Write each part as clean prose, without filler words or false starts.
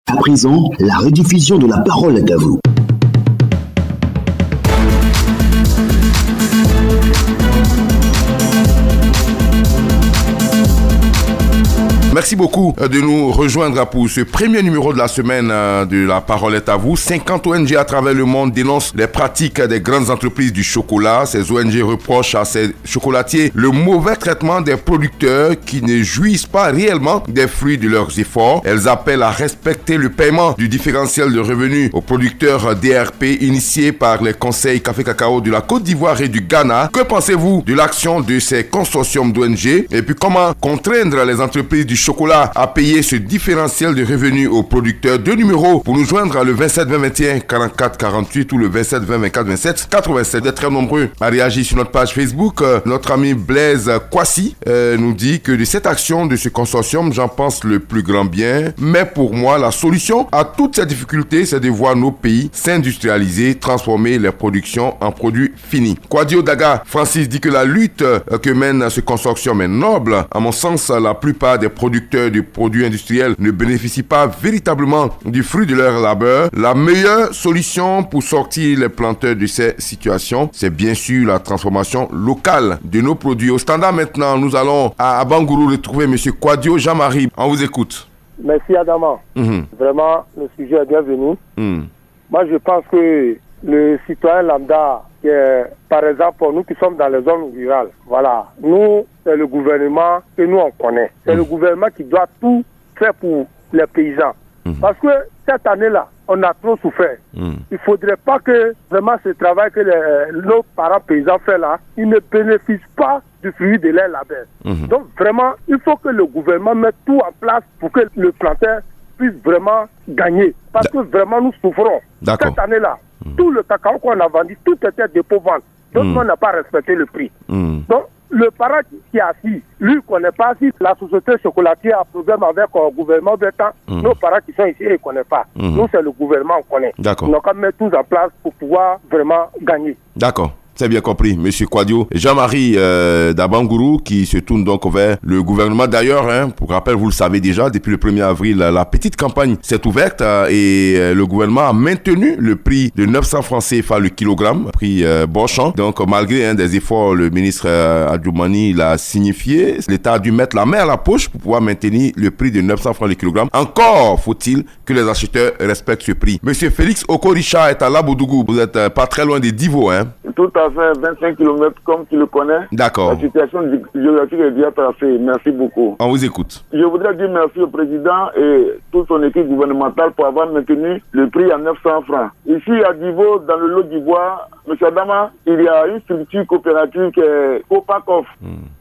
À présent, la rediffusion de La Parole est à vous. Merci beaucoup de nous rejoindre pour ce premier numéro de la semaine de La Parole est à vous. 50 ONG à travers le monde dénoncent les pratiques des grandes entreprises du chocolat. Ces ONG reprochent à ces chocolatiers le mauvais traitement des producteurs qui ne jouissent pas réellement des fruits de leurs efforts. Elles appellent à respecter le paiement du différentiel de revenus aux producteurs DRP initié par les conseils Café Cacao de la Côte d'Ivoire et du Ghana. Que pensez-vous de l'action de ces consortiums d'ONG? Et puis comment contraindre les entreprises du chocolat à payer ce différentiel de revenus aux producteurs? Deux numéros pour nous joindre, le 27 20 21 44 48 ou le 27 20 24 27 87. Vous êtes très nombreux à réagir sur notre page Facebook. Notre ami Blaise Kwasi nous dit que de cette action de ce consortium, j'en pense le plus grand bien. Mais pour moi, la solution à toutes ces difficultés, c'est de voir nos pays s'industrialiser, transformer les productions en produits finis. Kwadio Daga Francis dit que la lutte que mène ce consortium est noble. À mon sens, la plupart des producteurs de produits industriels ne bénéficient pas véritablement du fruit de leur labeur. La meilleure solution pour sortir les planteurs de ces situations, c'est bien sûr la transformation locale de nos produits. Au standard maintenant, nous allons à Bangourou retrouver M. Kwadio Jean-Marie. On vous écoute. Merci Adama. Vraiment, le sujet est bienvenu. Moi, je pense que le citoyen lambda, par exemple, pour nous qui sommes dans les zones rurales, voilà, nous, c'est le gouvernement que nous on connaît. C'est le gouvernement qui doit tout faire pour les paysans. Parce que cette année-là, on a trop souffert. Il ne faudrait pas que vraiment ce travail que nos parents paysans font là, ils ne bénéficient pas du fruit de leur labeur. Donc vraiment, il faut que le gouvernement mette tout en place pour que le planteur puisse vraiment gagner. Parce que vraiment, nous souffrons. Cette année-là, tout le cacao qu'on a vendu, tout était dépôt-vente. Donc, on n'a pas respecté le prix. Donc, le parent qui est assis, lui, ne connaît pas si la société chocolatière a problème avec le gouvernement. Nos parents qui sont ici, ils ne connaissent pas. Nous, c'est le gouvernement, on connaît. D'accord. Donc, on met tout en place pour pouvoir vraiment gagner. D'accord. C'est bien compris, Monsieur Kwadio. Jean-Marie d'Abangourou qui se tourne donc vers le gouvernement. D'ailleurs, pour rappel, vous le savez déjà, depuis le 1er avril, la petite campagne s'est ouverte et le gouvernement a maintenu le prix de 900 francs CFA le kilogramme, prix Bonchamp. Donc, malgré des efforts, le ministre Adjoumani l'a signifié. L'État a dû mettre la main à la poche pour pouvoir maintenir le prix de 900 francs le kilogramme. Encore faut-il que les acheteurs respectent ce prix. Monsieur Félix Okoricha est à Labodougou. Vous n'êtes pas très loin des Divo, Tout à fait, 25 km comme tu le connais. D'accord. La situation géographique est bien tracée. Merci beaucoup. On vous écoute. Je voudrais dire merci au président et toute son équipe gouvernementale pour avoir maintenu le prix à 900 francs. Ici à Divo, dans le lot d'Ivoire, M. Adama, il y a une structure coopérative qui est Copacof,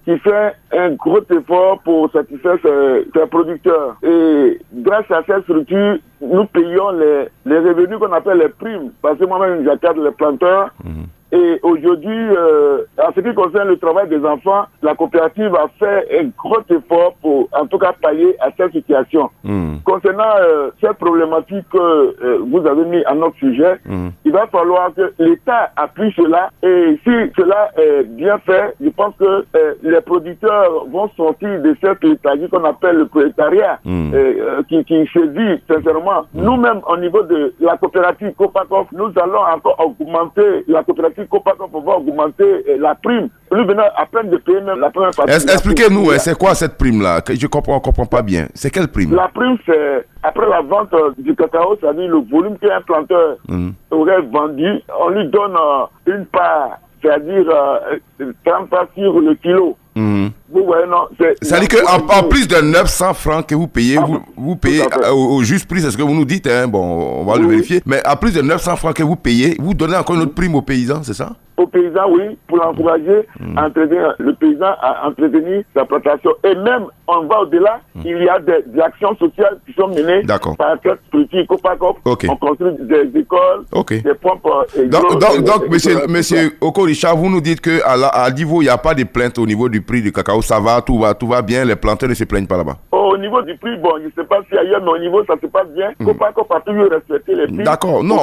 qui fait un gros effort pour satisfaire ses producteurs. Et grâce à cette structure, nous payons les revenus qu'on appelle les primes. Parce que moi-même, j'encadre les planteurs. Et aujourd'hui, en ce qui concerne le travail des enfants, la coopérative a fait un gros effort pour, en tout cas, pallier à cette situation. Concernant cette problématique que vous avez mis à notre sujet, il va falloir que l'État appuie cela. Et si cela est bien fait, je pense que les producteurs vont sortir de cette léthargie qu'on appelle le prolétariat, qui se dit sincèrement. Nous-mêmes, au niveau de la coopérative Copacof, nous allons encore augmenter la coopérative Copacof, on va augmenter la prime. Nous venons à peine de payer même la première partie. Expliquez-nous, c'est quoi cette prime-là? Je comprends pas bien. C'est quelle prime? La prime, c'est après la vente du cacao, c'est-à-dire le volume qu'un planteur aurait vendu, on lui donne une part, c'est-à-dire 30 parts sur le kilo. Vous voyez, non, c'est-à-dire qu'en plus de 900 francs que vous payez, vous payez au juste prix, c'est ce que vous nous dites, bon, on va le vérifier, mais à plus de 900 francs que vous payez, vous donnez encore une autre prime aux paysans, c'est ça? Aux paysans, oui, pour l'encourager à entretenir le paysan, à entretenir sa plantation. Et même, on va au-delà, il y a des actions sociales qui sont menées par cette structure Copacof. On construit des écoles, des pompes. Donc, monsieur Okoricha, vous nous dites qu'à Divo, il n'y a pas de plainte au niveau du prix du cacao, ça va, tout va bien, les planteurs ne se plaignent pas là-bas. Au niveau du prix, bon, je ne sais pas si ailleurs, mais au niveau, ça se passe bien. Copacof a toujours respecté les prix. D'accord, non,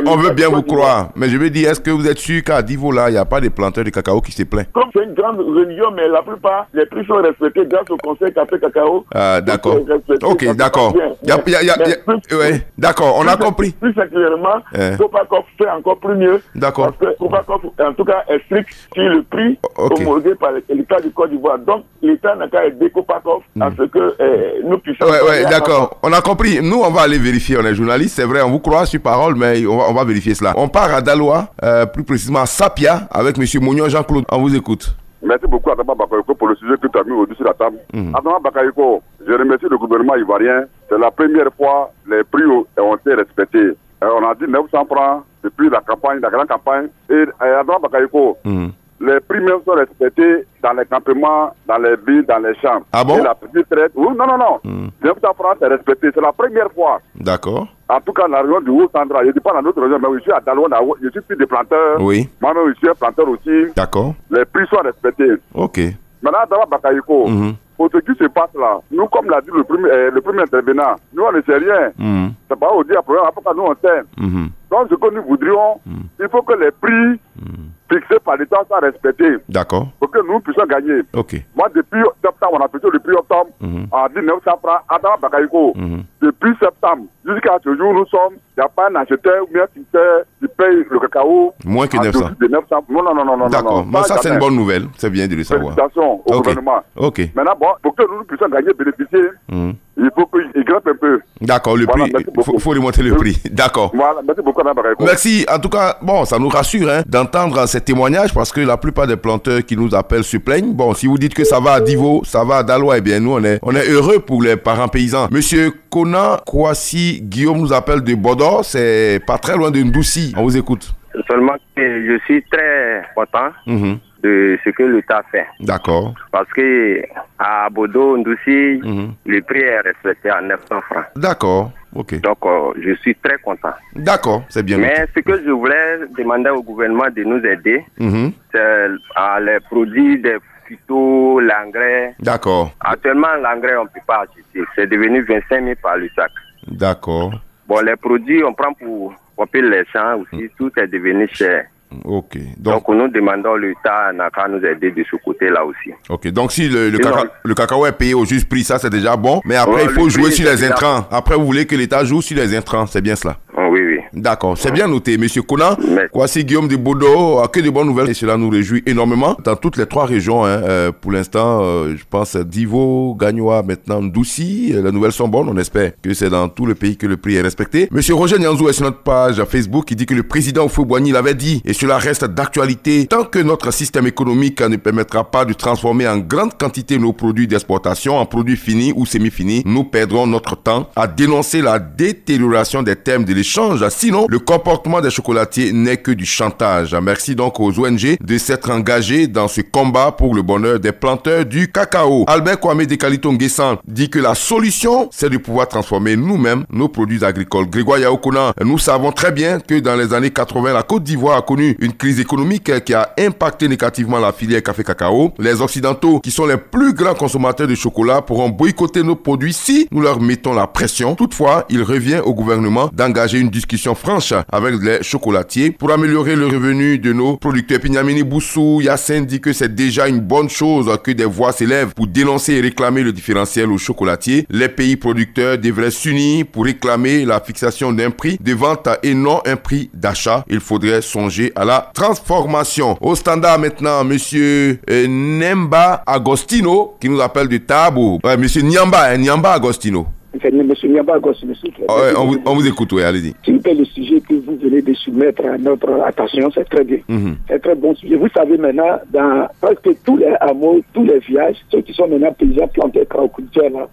on veut bien vous croire, mais je veux dire, est-ce que vous êtes sûr sûr qu'à Divo, là, il n'y a pas de planteurs de cacao qui se plaignent. Comme c'est une grande religion, mais la plupart, les prix sont respectés grâce au Conseil Café Cacao. D'accord. Ok, d'accord. D'accord, on a compris. Plus singulièrement, Copacov fait encore plus mieux. D'accord. Parce que Copacov, en tout cas, est strict sur le prix homologué par l'État du Côte d'Ivoire. Donc, l'État n'a qu'à aider Copacov à ce que nous puissions... Oui, d'accord. On a compris. Nous, on va aller vérifier. On est journaliste, c'est vrai, on vous croit sur parole, mais on va vérifier cela. On part à Daloa, plus précisément à Sapia, avec M. Mounion Jean-Claude. On vous écoute. Merci beaucoup Adama Bakayoko pour le sujet que tu as mis au-dessus de la table. Adama Bakayoko, je remercie le gouvernement ivoirien. C'est la première fois que les prix ont été respectés. On a dit 900 francs depuis la grande campagne. Et Adama Bakayoko, les prix même sont respectés dans les campements, dans les villes, dans les champs. Ah bon? Et la petite traite, non. 900 francs, c'est respecté. C'est la première fois. D'accord. En tout cas, la région du Haut-Central, je ne dis pas dans d'autres régions, mais je suis à Daloa, je suis plus des planteurs. Oui. Moi-même, je suis un planteur aussi. D'accord. Les prix sont respectés. Ok. Maintenant, Adama Bakayoko, pour ce qui se passe là, nous, comme l'a dit le premier intervenant, nous, on ne sait rien. C'est pas au dire à problème, après nous, on sait. Donc, ce que nous voudrions, il faut que les prix fixés par l'État soient respectés. D'accord. Pour que nous puissions gagner. Ok. Moi, depuis septembre, on a fixé le prix octobre à 1900 francs. Adama Bakayoko, depuis septembre jusqu'à ce jour, nous sommes, il n'y a pas un acheteur ou bien acheteur qui paye le cacao. Moins que 900. De 900. Non. D'accord. Mais ça, c'est une bonne nouvelle. C'est bien de le savoir. Félicitations au gouvernement. Ok. Maintenant, bon, pour que nous puissions gagner, bénéficier, il faut qu'il grimpe un peu. D'accord, le prix. Il faut remonter le prix. D'accord. Voilà, merci beaucoup, Adama Bakayoko. Merci. En tout cas, bon, ça nous rassure d'entendre ces témoignages parce que la plupart des planteurs qui nous appellent se plaignent. Bon, si vous dites que ça va à Divo, ça va à Daloa, eh bien, nous, on est heureux pour les parents paysans. Monsieur Kona Kouassi Guillaume nous appelle de Bodor, c'est pas très loin de Ndoussi. On vous écoute. Seulement que je suis très content de ce que l'État fait. D'accord. Parce que à Bodo, Ndoussi, le prix est respecté à 900 francs. D'accord. Ok. Donc, je suis très content. D'accord, c'est bien. Mais ce que je voulais demander au gouvernement de nous aider, c'est à les produits des phyto, l'engrais. D'accord. Actuellement, l'engrais, on ne peut pas acheter. C'est devenu 25 000 par le sac. D'accord. Bon, les produits, on prend pour pomper les champs aussi. Tout est devenu cher. Ok. Donc nous demandons l'État n'a qu'à nous aider de ce côté-là aussi. Ok. Donc si le cacao est payé au juste prix, ça c'est déjà bon. Mais après, il faut jouer sur les intrants. Après, vous voulez que l'État joue sur les intrants. C'est bien cela? Oui, oui. D'accord. C'est bien noté. Monsieur Kona, voici Guillaume de Bodo. Que de bonnes nouvelles. Et cela nous réjouit énormément. Dans toutes les trois régions, pour l'instant, je pense Divo, Gagnoa, maintenant Ndoussi. Les nouvelles sont bonnes. On espère que c'est dans tout le pays que le prix est respecté. Monsieur Roger Nyanzou est sur notre page Facebook qui dit que le président Houphouët-Boigny l'avait dit. Et cela reste d'actualité. Tant que notre système économique ne permettra pas de transformer en grande quantité nos produits d'exportation en produits finis ou semi-finis, nous perdrons notre temps à dénoncer la détérioration des termes de l'échange. Sinon, le comportement des chocolatiers n'est que du chantage. Merci donc aux ONG de s'être engagés dans ce combat pour le bonheur des planteurs du cacao. Albert Kwame Dekalito Nguessan dit que la solution, c'est de pouvoir transformer nous-mêmes nos produits agricoles. Grégoire Yaokona, nous savons très bien que dans les années 80, la Côte d'Ivoire a connu une crise économique qui a impacté négativement la filière café-cacao. Les Occidentaux, qui sont les plus grands consommateurs de chocolat, pourront boycotter nos produits si nous leur mettons la pression. Toutefois, il revient au gouvernement d'engager une discussion franche avec les chocolatiers pour améliorer le revenu de nos producteurs. Pignamini Boussou Yassine dit que c'est déjà une bonne chose que des voix s'élèvent pour dénoncer et réclamer le différentiel aux chocolatiers. Les pays producteurs devraient s'unir pour réclamer la fixation d'un prix de vente et non un prix d'achat. Il faudrait songer à la transformation. Au standard maintenant, monsieur Nemba Agostino qui nous appelle de Tabo. Ouais, monsieur Nyamba Agostino. Monsieur Nyamba Agostino. On vous écoute, oui, allez-y. S'il vous plaît, le sujet que vous venez de soumettre à notre attention, c'est très bien. C'est un très bon sujet. Vous savez maintenant, dans presque tous les hameaux, tous les villages, ceux qui sont maintenant paysans, planteurs, craoculteurs, là,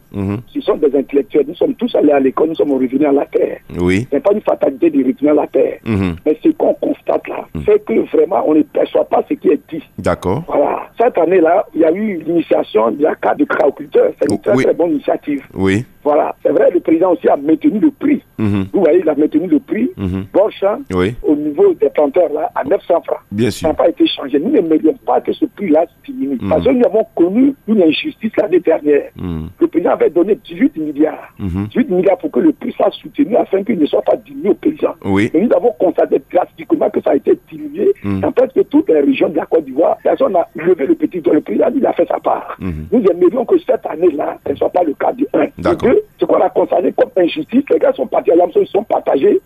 ce sont des intellectuels. Nous sommes tous allés à l'école, nous sommes revenus à la terre. Oui. Ce n'est pas une fatalité de revenir à la terre. Mais ce qu'on constate là, c'est que vraiment, on ne perçoit pas ce qui est dit. D'accord. Voilà. cette année-là, il y a eu l'initiation de la carte de craoculteur. C'est une très bonne initiative. Oui. Voilà, c'est vrai, le président aussi a maintenu le prix. Vous voyez, il a maintenu le prix Borchamp au niveau des planteurs là, à 900 francs. Bien sûr. Ça n'a pas été changé. Nous ne mérions pas que ce prix-là diminue. Parce que nous avons connu une injustice l'année dernière. Le président avait donné 18 milliards. 18 milliards pour que le prix soit soutenu afin qu'il ne soit pas diminué aux paysans. Oui. Et nous avons constaté drastiquement que ça a été diminué dans presque toutes les régions de la Côte d'Ivoire. Personne n'a levé le petit doigt. Le président il a fait sa part. Nous aimerions que cette année-là, ce ne soit pas le cas du 1. D'accord. Ce qu'on a constaté comme injustice, les gars sont partis à l'Amso, ils sont partagés.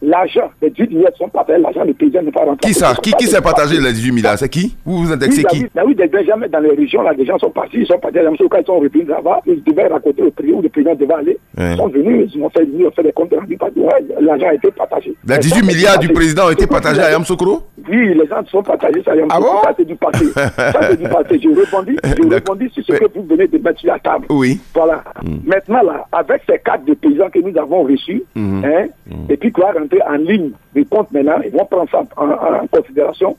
L'argent, les 18 milliards sont partagés, l'argent des paysans n'est pas rentré. Qui ça? Qui s'est partagé les 18 milliards? C'est qui? Vous indexez qui? Oui, jamais dans les régions, là, des gens sont partis, ils sont partis à l'Amso, quand ils sont revenus là-bas, ils devaient raconter au prix où le président devait aller. Ils sont venus, ils ont fait des comptes rendus, l'argent a été partagé. Les 18 milliards du président ont été partagés à Yamoussoukro? Oui, les gens sont partagés à Yamoussoukro. Ah bon? Ça, c'est du passé. Ça, c'est du passé. Je rebondis sur ce que vous venez de mettre sur la table. Oui. Voilà. Maintenant, là, avec ces cartes de paysans que nous avons reçus, et puis qui va rentrer en ligne des comptes maintenant, ils vont prendre ça en considération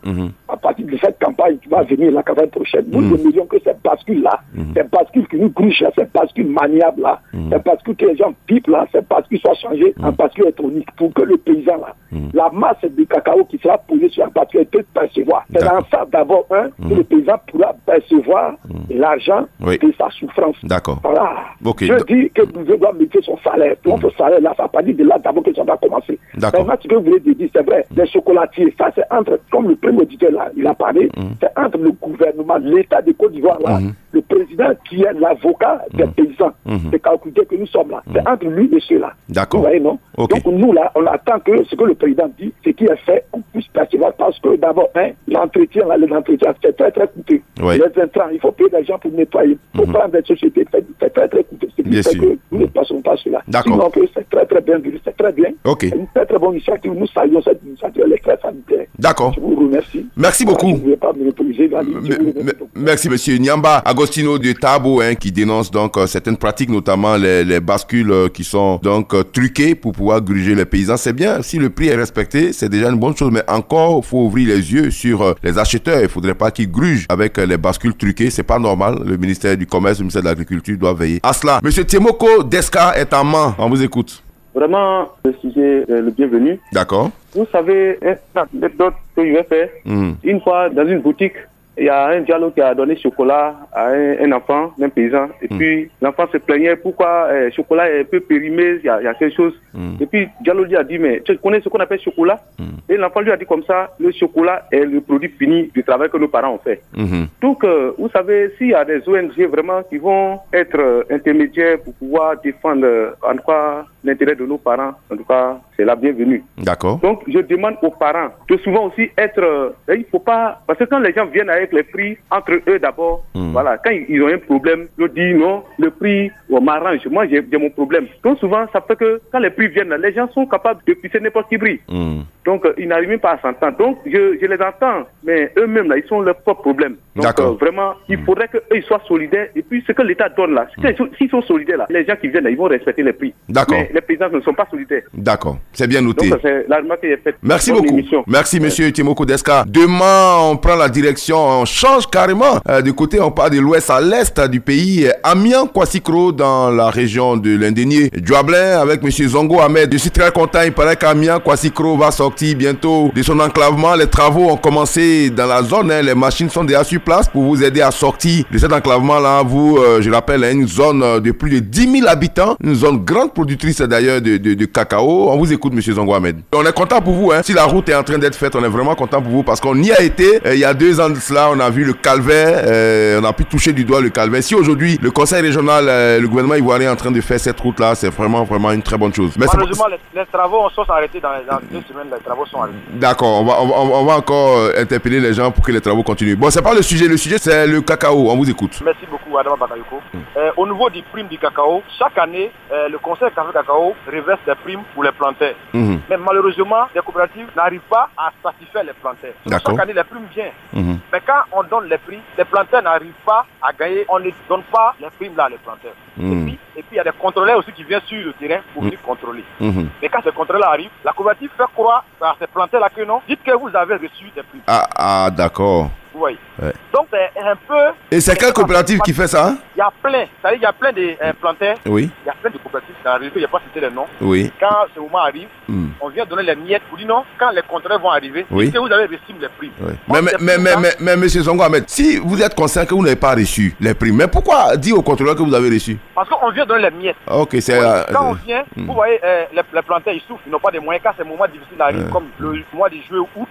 à partir de cette campagne qui va venir la campagne prochaine. Nous aimerions que cette bascule-là, cette bascule qui nous couche, cette bascule maniable-là, cette bascule que les gens pipent là, cette bascule soit changée en bascule électronique pour que le paysan là, la masse de cacao qui sera posée sur la bascule peut percevoir. C'est dans ça d'abord que le paysan pourra percevoir l'argent de sa souffrance. D'accord. Voilà. Okay. Je dis que vous devez mettre son salaire. Notre salaire là, ça n'a pas dit de là d'abord que ça va commencer. Maintenant, ce que vous voulez dire, c'est vrai, les chocolatiers, ça c'est entre, comme le premier auditeur là, il a parlé, c'est entre le gouvernement, l'État de Côte d'Ivoire là, le président qui est l'avocat des paysans, des calculateurs que nous sommes là, c'est entre lui et ceux-là. D'accord. Vous voyez, non? Okay. Donc nous là, on attend que ce que le président dit, ce qui est fait, on puisse percevoir parce que d'abord, l'entretien là, c'est très très coûteux. Oui. Les intrants, il faut payer des gens pour nettoyer, pour prendre des sociétés, c'est très très coûteux. Ce qui fait que nous ne passons pas cela. Sinon que c'est très très bien vu, c'est très bien. Okay. C'est une très très bonne initiative. Nous saluons cette initiative, elle est très sanitaire. D'accord. Je vous remercie. Merci beaucoup. Je ne voulais pas me reposer. Merci monsieur Nyamba Agostino de Tabo qui dénonce donc certaines pratiques, notamment les bascules qui sont donc truquées pour pouvoir gruger les paysans. C'est bien, si le prix est respecté, c'est déjà une bonne chose, mais encore il faut ouvrir les yeux sur les acheteurs. Il ne faudrait pas qu'ils grugent avec les bascules truquées, c'est pas normal. Le ministère du Commerce, le ministère de l'Agriculture doit veiller à cela. Monsieur Temoko Deska est en main, on vous écoute. Vraiment, le sujet est le bienvenu. D'accord. Vous savez, l'anecdote que je vais faire, une fois dans une boutique, il y a un Diallo qui a donné chocolat à un enfant, un paysan. Et puis, l'enfant se plaignait pourquoi chocolat est un peu périmé, il y a quelque chose. Et puis, Diallo lui a dit, mais tu connais ce qu'on appelle chocolat? Et l'enfant lui a dit comme ça, le chocolat est le produit fini du travail que nos parents ont fait. Donc, vous savez, s'il y a des ONG vraiment qui vont être intermédiaires pour pouvoir défendre, en tout cas, l'intérêt de nos parents, en tout cas, c'est la bienvenue. D'accord. Donc, je demande aux parents de souvent aussi être... il faut pas... Parce que quand les gens viennent avec les prix, entre eux d'abord, voilà, quand ils ont un problème, je dis non, le prix m'arrange, moi j'ai mon problème. Donc souvent, ça fait que quand les prix viennent, les gens sont capables de pisser n'importe qui prix. Donc, ils n'arrivent même pas à s'entendre. Donc, je les entends, mais eux-mêmes, là, ils sont leurs propres problèmes. Donc, vraiment, il faudrait qu'eux soient solidaires. Et puis, ce que l'État donne là, s'ils sont solidaires là, les gens qui viennent là, ils vont respecter les prix. D'accord. Mais les paysans ne sont pas solidaires. D'accord. C'est bien noté. Donc, c'est la remarque qui est faite. Merci beaucoup. Merci, monsieur Temoko Deska. Demain, on prend la direction, on change carrément. Du côté, on part de l'ouest à l'est du pays. Amiens, Kwassikro, dans la région de l'Indénié. Djouablin, avec monsieur Zongo Ahmed. Je suis très content. Il paraît qu'Amiens, Kwassikro va sortir bientôt de son enclavement. Les travaux ont commencé dans la zone. Les machines sont déjà sur place pour vous aider à sortir de cet enclavement-là. Vous, je rappelle, une zone de plus de 10 000 habitants. Une zone grande productrice d'ailleurs de cacao. On vous écoute, monsieur Zongo Ahmed. On est content pour vous. Si la route est en train d'être faite, on est vraiment content pour vous parce qu'on y a été. Il y a 2 ans de cela, on a vu le calvaire. On a pu toucher du doigt le calvaire. Si aujourd'hui, le conseil régional, le gouvernement ivoirien est en train de faire cette route-là, c'est vraiment une très bonne chose. Mais malheureusement, les travaux sont arrêtés dans 2 semaines. Les travaux sont arrêtés. D'accord, on va encore interpeller les gens pour que les travaux continuent. Bon, c'est pas le sujet. Le sujet, c'est le cacao. On vous écoute. Merci beaucoup, Adama Bakayoko. Au niveau des primes du cacao, chaque année, le conseil cacao reverse des primes pour les planteurs. Mais malheureusement, les coopératives n'arrivent pas à satisfaire les planteurs. Chaque année, les primes viennent. Mais quand on donne les prix, les planteurs n'arrivent pas à gagner. On ne donne pas les primes là, les planteurs. Et puis, il y a des contrôleurs aussi qui viennent sur le terrain pour venir contrôler. Mais quand ces contrôleurs arrivent, la coopérative fait croire à ces planteurs là que non. Dites que vous avez reçu des primes. Ah, d'accord. Vous voyez. Ouais. Donc c'est un peu... Et c'est quelle coopérative qui fait ça? Il y a plein. C'est-à-dire il y a plein de planteurs. Oui. Il y a plein de coopératives. Ça arrive, il n'y a pas cité les noms. Oui. Quand ce moment arrive, on vient donner les miettes. Vous dites non, quand les contrats vont arriver, oui. vous avez reçu les primes. Oui. Mais M. Zongo Ahmed, si vous êtes conscient que vous n'avez pas reçu les primes, mais pourquoi dire au contrôleur que vous avez reçu? Parce qu'on vient donner les miettes. Ok, c'est... Quand on vient, vous voyez, les planteurs, ils souffrent, ils n'ont pas de moyens. Quand ces moments difficiles arrivent, comme le mois de juillet ou août,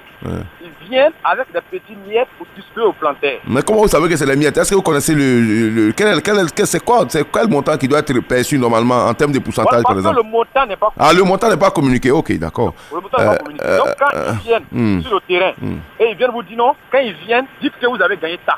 ils viennent avec des petits miettes pour distribuer aux planteurs. Mais comment vous savez que c'est les miettes? Est-ce que vous connaissez c'est quel montant qui doit être perçu normalement en termes de pourcentage, par exemple? Le montant n'est pas communiqué. Ah, le montant n'est pas communiqué, ok, d'accord. Le montant n'est pas communiqué. Donc quand ils viennent sur le terrain, et ils viennent vous dire non, quand ils viennent, dites que vous avez gagné ça.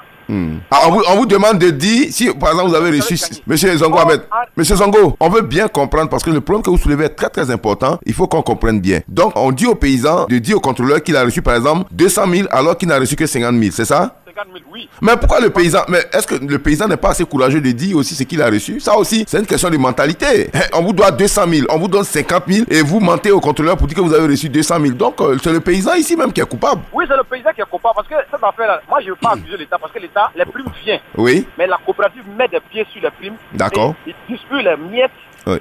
Ah, on vous demande de dire si par exemple vous avez reçu, Monsieur Zongo Ahmed, Monsieur Zongo, on veut bien comprendre parce que le problème que vous soulevez est très très important. Il faut qu'on comprenne bien. Donc on dit aux paysans de dire au contrôleur qu'il a reçu par exemple 200 000 alors qu'il n'a reçu que 50 000, c'est ça? 50 000, oui. Mais pourquoi le paysan? Mais est-ce que le paysan n'est pas assez courageux de dire aussi ce qu'il a reçu? Ça aussi, c'est une question de mentalité. On vous doit 200 000, on vous donne 50 000 et vous mentez au contrôleur pour dire que vous avez reçu 200 000. Donc c'est le paysan ici même qui est coupable. Oui, c'est le paysan qui est coupable parce que cette affaire-là, moi je ne veux pas accuser l'État parce que l'État, les primes viennent. Oui. Mais la coopérative met des pieds sur les primes. D'accord. Il distribue les miettes. Oui.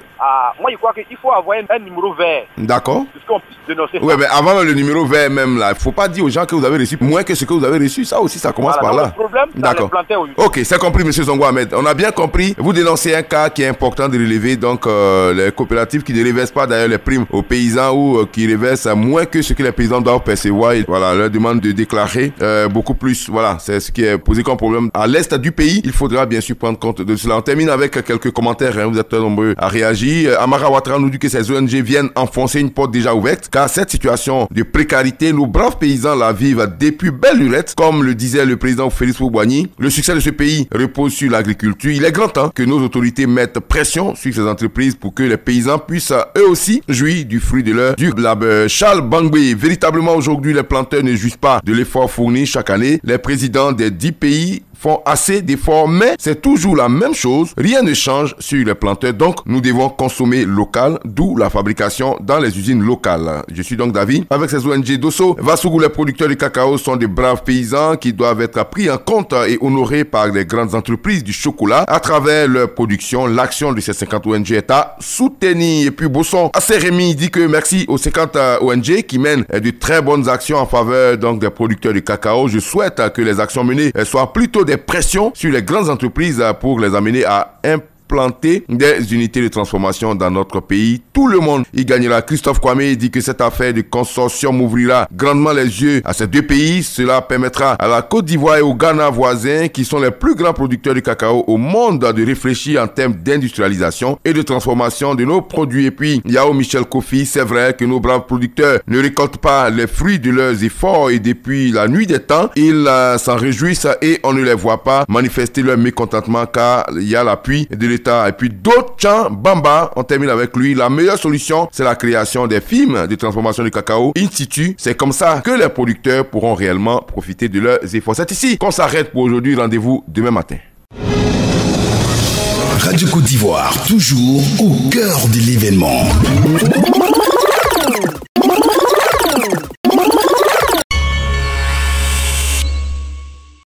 Moi, je crois qu'il faut avoir un numéro vert. D'accord. Parce qu'on puisse dénoncer ça. Oui, mais avant le numéro vert même, là, il ne faut pas dire aux gens que vous avez reçu moins que ce que vous avez reçu. Ça aussi, ça commence par là. Le problème, c'est les planteurs. Ok, c'est compris, M. Zongo Ahmed. On a bien compris. Vous dénoncez un cas qui est important de relever. Donc, les coopératives qui ne reversent pas d'ailleurs les primes aux paysans ou qui reversent moins que ce que les paysans doivent percevoir. Voilà, leur demande de déclarer beaucoup plus. Voilà, c'est ce qui est posé comme problème. À l'est du pays, il faudra bien sûr prendre compte de cela. On termine avec quelques commentaires. Vous êtes très nombreux à réagir. Amara Ouattara nous dit que ces ONG viennent enfoncer une porte déjà ouverte, car cette situation de précarité, nos braves paysans la vivent depuis belle lurette, comme le disait le président Félix Houphouët-Boigny. Le succès de ce pays repose sur l'agriculture. Il est grand temps que nos autorités mettent pression sur ces entreprises pour que les paysans puissent eux aussi jouir du fruit de leur labeur. Charles Bangbe, véritablement aujourd'hui les planteurs ne jouissent pas de l'effort fourni chaque année. Les présidents des 10 pays font assez d'efforts, mais c'est toujours la même chose. Rien ne change sur les planteurs, donc nous devons consommer local, d'où la fabrication dans les usines locales. Je suis donc d'avis avec ces ONG Dosso. Vassougou, les producteurs de cacao sont de braves paysans qui doivent être pris en compte et honorés par les grandes entreprises du chocolat. À travers leur production, l'action de ces 50 ONG est à soutenir. Et puis Bosson, Rémi dit que merci aux 50 ONG qui mènent de très bonnes actions en faveur donc des producteurs de cacao. Je souhaite que les actions menées soient plutôt des pressions sur les grandes entreprises pour les amener à implanter des unités de transformation dans notre pays. Tout le monde y gagnera. Christophe Kwame dit que cette affaire de consortium ouvrira grandement les yeux à ces deux pays. Cela permettra à la Côte d'Ivoire et au Ghana voisins, qui sont les plus grands producteurs de cacao au monde, de réfléchir en termes d'industrialisation et de transformation de nos produits. Et puis, Yao Michel Kofi, c'est vrai que nos braves producteurs ne récoltent pas les fruits de leurs efforts et depuis la nuit des temps, ils s'en réjouissent et on ne les voit pas manifester leur mécontentement car il y a l'appui de l'État. Et puis d'autres Chan Bamba, on termine avec lui. La meilleure solution, c'est la création des firmes de transformation du cacao in situ. C'est comme ça que les producteurs pourront réellement profiter de leurs efforts. C'est ici qu'on s'arrête pour aujourd'hui. Rendez-vous demain matin. Radio Côte d'Ivoire, toujours au cœur de l'événement.